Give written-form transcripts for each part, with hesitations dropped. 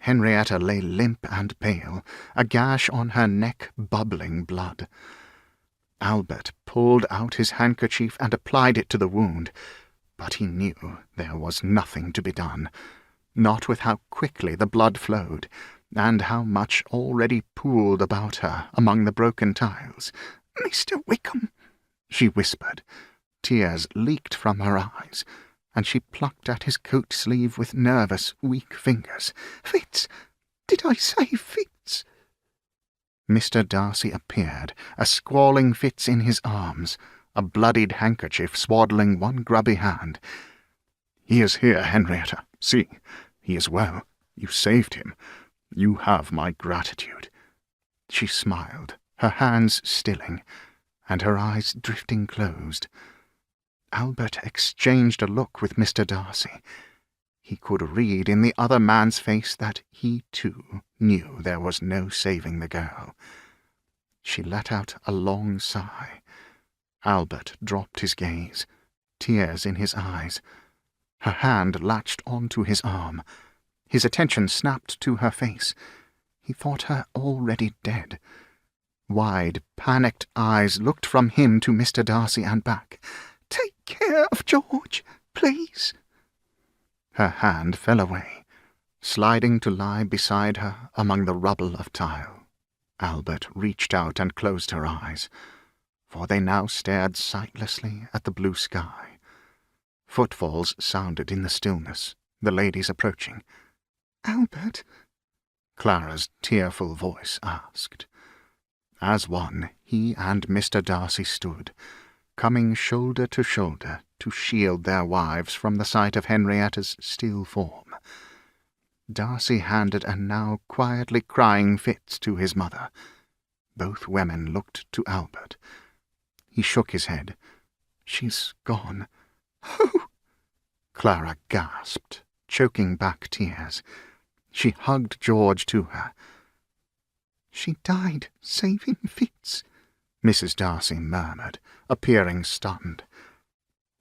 Henrietta lay limp and pale, a gash on her neck bubbling blood. Albert pulled out his handkerchief and applied it to the wound, but he knew there was nothing to be done, not with how quickly the blood flowed, and how much already pooled about her among the broken tiles. "Mr. Wickham," she whispered. Tears leaked from her eyes, and she plucked at his coat sleeve with nervous, weak fingers. "Fitz! Did I say Fitz?" Mr. Darcy appeared, a squalling Fitz in his arms, a bloodied handkerchief swaddling one grubby hand. "He is here, Henrietta. See, he is well. You saved him. You have my gratitude." She smiled, her hands stilling, and her eyes drifting closed. Albert exchanged a look with Mr. Darcy. He could read in the other man's face that he, too, knew there was no saving the girl. She let out a long sigh. Albert dropped his gaze, tears in his eyes. Her hand latched onto his arm. His attention snapped to her face. He thought her already dead. Wide, panicked eyes looked from him to Mr. Darcy and back. "Take care of George, please." Her hand fell away, sliding to lie beside her among the rubble of tile. Albert reached out and closed her eyes, for they now stared sightlessly at the blue sky. Footfalls sounded in the stillness, the ladies approaching. "Albert?" Clara's tearful voice asked. As one, he and Mr. Darcy stood, coming shoulder to shoulder to shield their wives from the sight of Henrietta's still form. Darcy handed a now quietly crying Fitz to his mother. Both women looked to Albert. He shook his head. "She's gone." "Oh!" Clara gasped, choking back tears. She hugged George to her. "She died saving Fitz," Mrs. Darcy murmured, appearing stunned.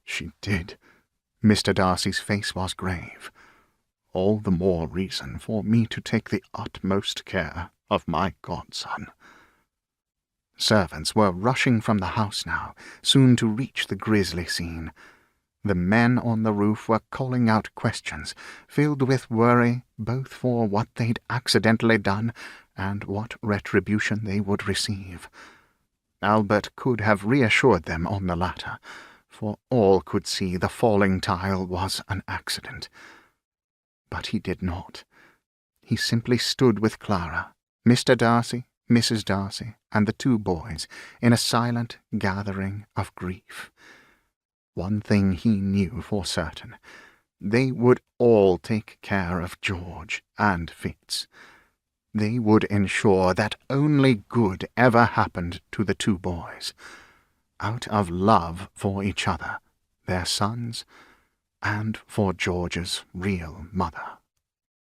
"She did." Mr. Darcy's face was grave. "All the more reason for me to take the utmost care of my godson." Servants were rushing from the house now, soon to reach the grisly scene. The men on the roof were calling out questions, filled with worry both for what they'd accidentally done and what retribution they would receive. Albert could have reassured them on the latter, for all could see the falling tile was an accident. But he did not. He simply stood with Clara, Mr. Darcy, Mrs. Darcy, and the two boys in a silent gathering of grief. One thing he knew for certain. They would all take care of George and Fitz. They would ensure that only good ever happened to the two boys, out of love for each other, their sons, and for George's real mother.